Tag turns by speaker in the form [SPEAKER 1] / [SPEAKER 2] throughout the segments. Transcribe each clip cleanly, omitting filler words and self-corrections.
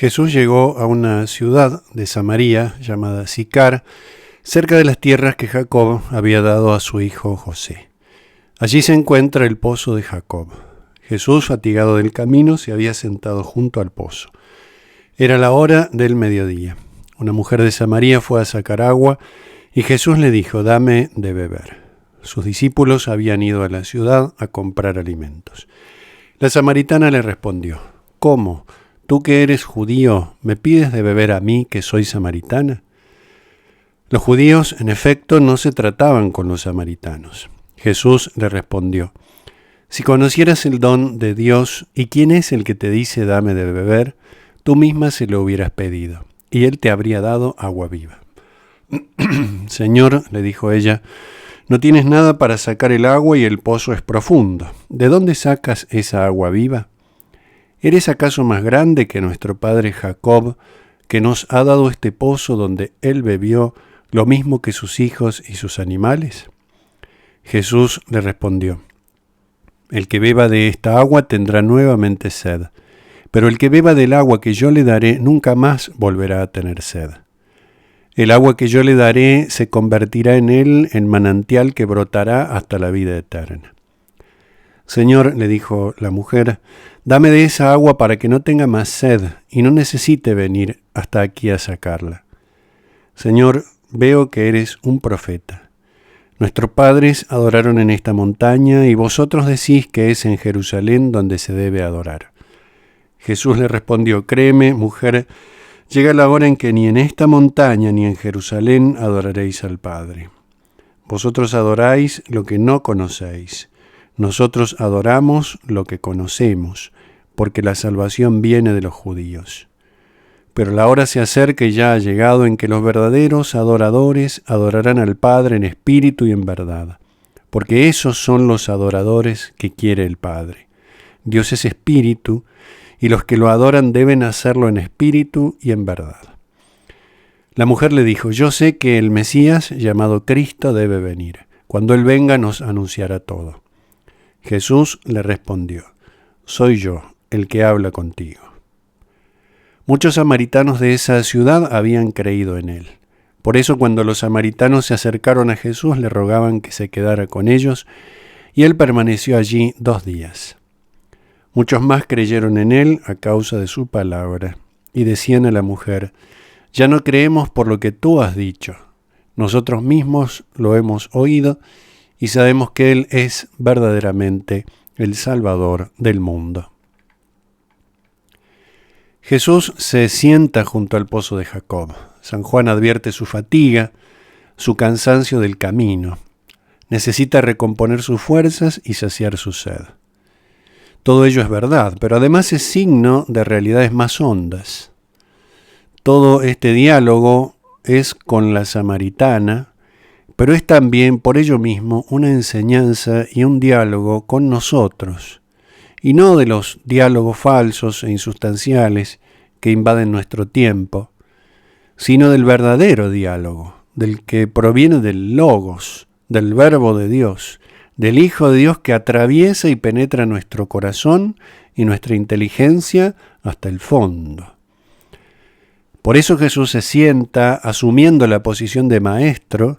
[SPEAKER 1] Jesús llegó a una ciudad de Samaria llamada Sicar, cerca de las tierras que Jacob había dado a su hijo José. Allí se encuentra el pozo de Jacob. Jesús, fatigado del camino, se había sentado junto al pozo. Era la hora del mediodía. Una mujer de Samaria fue a sacar agua y Jesús le dijo: «Dame de beber». Sus discípulos habían ido a la ciudad a comprar alimentos. La samaritana le respondió: «¿Cómo? Tú que eres judío, ¿me pides de beber a mí que soy samaritana?». Los judíos, en efecto, no se trataban con los samaritanos. Jesús le respondió: «Si conocieras el don de Dios y quién es el que te dice dame de beber, tú misma se lo hubieras pedido, y él te habría dado agua viva». «Señor», le dijo ella, «no tienes nada para sacar el agua y el pozo es profundo. ¿De dónde sacas esa agua viva? ¿Eres acaso más grande que nuestro padre Jacob, que nos ha dado este pozo donde él bebió lo mismo que sus hijos y sus animales?». Jesús le respondió: «El que beba de esta agua tendrá nuevamente sed, pero el que beba del agua que yo le daré nunca más volverá a tener sed. El agua que yo le daré se convertirá en él en manantial que brotará hasta la vida eterna». «Señor», le dijo la mujer, «dame de esa agua para que no tenga más sed y no necesite venir hasta aquí a sacarla». «Señor, veo que eres un profeta. Nuestros padres adoraron en esta montaña y vosotros decís que es en Jerusalén donde se debe adorar». Jesús le respondió: «Créeme, mujer, llega la hora en que ni en esta montaña ni en Jerusalén adoraréis al Padre. Vosotros adoráis lo que no conocéis. Nosotros adoramos lo que conocemos, porque la salvación viene de los judíos. Pero la hora se acerca y ya ha llegado en que los verdaderos adoradores adorarán al Padre en espíritu y en verdad, porque esos son los adoradores que quiere el Padre. Dios es espíritu, y los que lo adoran deben hacerlo en espíritu y en verdad». La mujer le dijo: «Yo sé que el Mesías, llamado Cristo, debe venir. Cuando Él venga nos anunciará todo». Jesús le respondió: «Soy yo el que habla contigo». Muchos samaritanos de esa ciudad habían creído en Él. Por eso cuando los samaritanos se acercaron a Jesús le rogaban que se quedara con ellos, y Él permaneció allí 2 días. Muchos más creyeron en Él a causa de su palabra, y decían a la mujer: «Ya no creemos por lo que tú has dicho. Nosotros mismos lo hemos oído y sabemos que Él es verdaderamente el Salvador del mundo». Jesús se sienta junto al pozo de Jacob. San Juan advierte su fatiga, su cansancio del camino. Necesita recomponer sus fuerzas y saciar su sed. Todo ello es verdad, pero además es signo de realidades más hondas. Todo este diálogo es con la samaritana, pero es también por ello mismo una enseñanza y un diálogo con nosotros, y no de los diálogos falsos e insustanciales que invaden nuestro tiempo, sino del verdadero diálogo, del que proviene del Logos, del Verbo de Dios, del Hijo de Dios que atraviesa y penetra nuestro corazón y nuestra inteligencia hasta el fondo. Por eso Jesús se sienta asumiendo la posición de maestro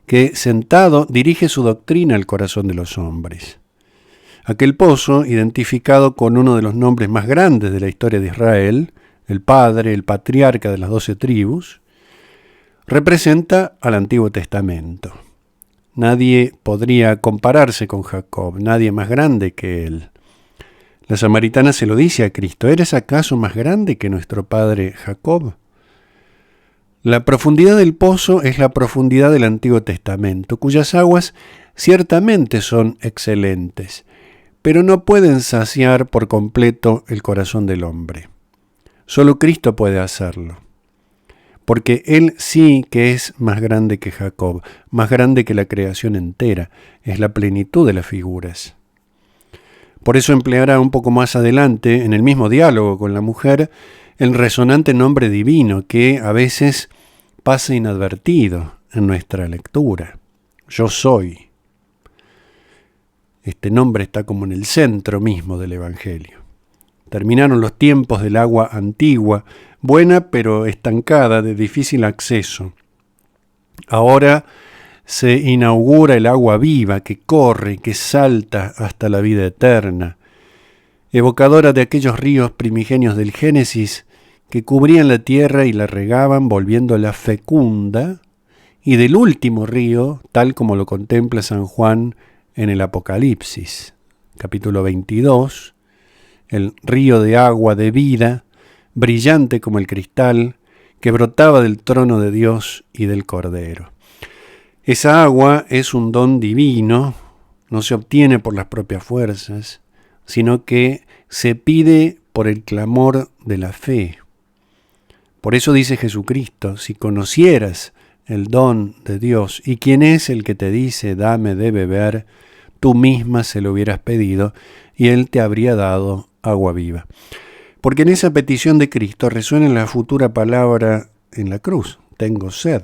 [SPEAKER 1] que, sentado, dirige su doctrina al corazón de los hombres. Aquel pozo, identificado con uno de los nombres más grandes de la historia de Israel, el Padre, el patriarca de las 12 tribus, representa al Antiguo Testamento. Nadie podría compararse con Jacob, nadie más grande que él. La samaritana se lo dice a Cristo: ¿eres acaso más grande que nuestro padre Jacob? La profundidad del pozo es la profundidad del Antiguo Testamento, cuyas aguas ciertamente son excelentes, pero no pueden saciar por completo el corazón del hombre. Solo Cristo puede hacerlo, porque Él sí que es más grande que Jacob, más grande que la creación entera, es la plenitud de las figuras. Por eso empleará un poco más adelante, en el mismo diálogo con la mujer, el resonante nombre divino que a veces pasa inadvertido en nuestra lectura: «Yo soy». Este nombre está como en el centro mismo del Evangelio. Terminaron los tiempos del agua antigua, buena pero estancada, de difícil acceso. Ahora se inaugura el agua viva que corre, que salta hasta la vida eterna, evocadora de aquellos ríos primigenios del Génesis que cubrían la tierra y la regaban, volviéndola fecunda, y del último río, tal como lo contempla San Juan en el Apocalipsis, capítulo 22, el río de agua de vida, brillante como el cristal, que brotaba del trono de Dios y del Cordero. Esa agua es un don divino, no se obtiene por las propias fuerzas, sino que se pide por el clamor de la fe. Por eso dice Jesucristo, si conocieras el don de Dios y quién es el que te dice, dame de beber, tú misma se lo hubieras pedido y Él te habría dado agua viva. Porque en esa petición de Cristo resuena la futura palabra en la cruz, tengo sed.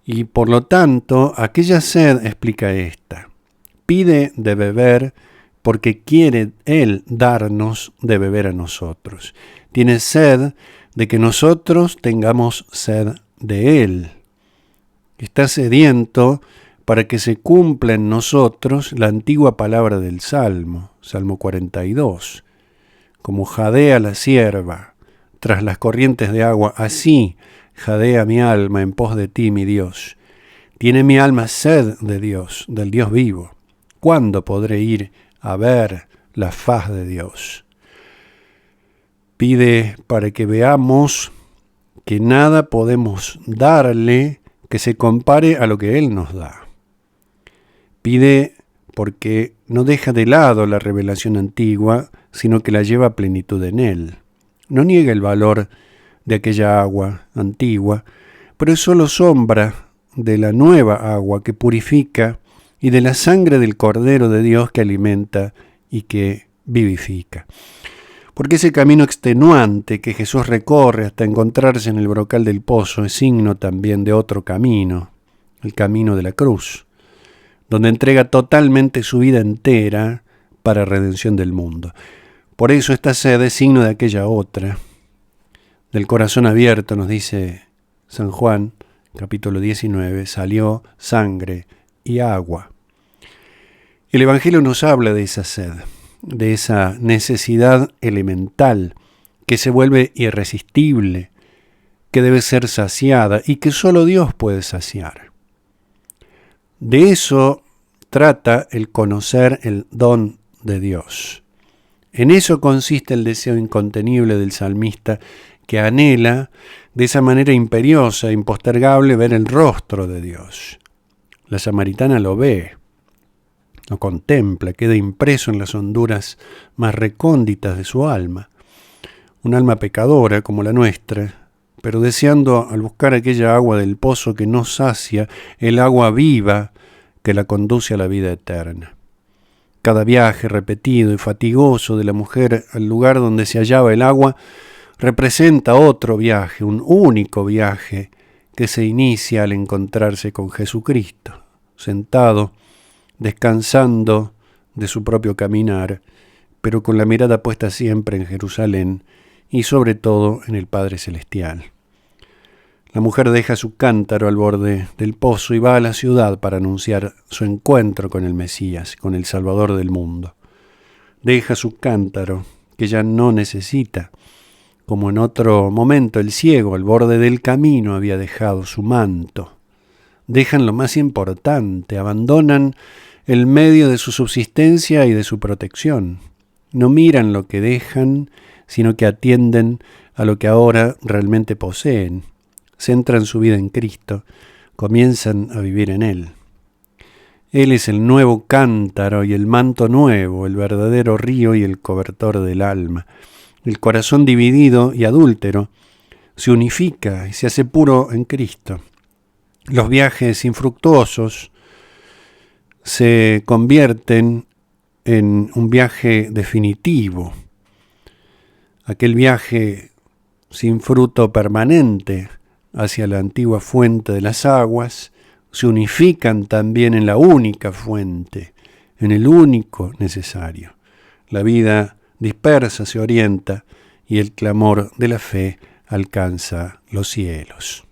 [SPEAKER 1] Y por lo tanto, aquella sed explica esta. Pide de beber porque quiere Él darnos de beber a nosotros. Tiene sed de que nosotros tengamos sed de Él. Está sediento para que se cumpla en nosotros la antigua palabra del Salmo, Salmo 42. Como jadea la sierva tras las corrientes de agua, así jadea mi alma en pos de ti, mi Dios. Tiene mi alma sed de Dios, del Dios vivo. ¿Cuándo podré ir a ver la faz de Dios? Pide para que veamos que nada podemos darle que se compare a lo que Él nos da. Pide porque no deja de lado la revelación antigua, sino que la lleva a plenitud en Él. No niega el valor de aquella agua antigua, pero es solo sombra de la nueva agua que purifica y de la sangre del Cordero de Dios que alimenta y que vivifica. Porque ese camino extenuante que Jesús recorre hasta encontrarse en el brocal del pozo es signo también de otro camino, el camino de la cruz, donde entrega totalmente su vida entera para redención del mundo. Por eso esta sed es signo de aquella otra. Del corazón abierto, nos dice San Juan, capítulo 19, salió sangre y agua. El Evangelio nos habla de esa sed, de esa necesidad elemental que se vuelve irresistible, que debe ser saciada y que solo Dios puede saciar. De eso trata el conocer el don de Dios. En eso consiste el deseo incontenible del salmista que anhela de esa manera imperiosa, impostergable, ver el rostro de Dios. La samaritana lo ve, lo contempla, queda impreso en las honduras más recónditas de su alma. Un alma pecadora como la nuestra, pero deseando al buscar aquella agua del pozo que no sacia, el agua viva que la conduce a la vida eterna. Cada viaje repetido y fatigoso de la mujer al lugar donde se hallaba el agua representa otro viaje, un único viaje que se inicia al encontrarse con Jesucristo, sentado, descansando de su propio caminar, pero con la mirada puesta siempre en Jerusalén y sobre todo en el Padre Celestial. La mujer deja su cántaro al borde del pozo y va a la ciudad para anunciar su encuentro con el Mesías, con el Salvador del mundo. Deja su cántaro, que ya no necesita, como en otro momento el ciego al borde del camino había dejado su manto. Dejan lo más importante, abandonan el medio de su subsistencia y de su protección. No miran lo que dejan, sino que atienden a lo que ahora realmente poseen. Centran su vida en Cristo, comienzan a vivir en Él. Él es el nuevo cántaro y el manto nuevo, el verdadero río y el cobertor del alma. El corazón dividido y adúltero se unifica y se hace puro en Cristo. Los viajes infructuosos se convierten en un viaje definitivo. Aquel viaje sin fruto permanente hacia la antigua fuente de las aguas se unifican también en la única fuente, en el único necesario, la vida dispersa, se orienta, y el clamor de la fe alcanza los cielos.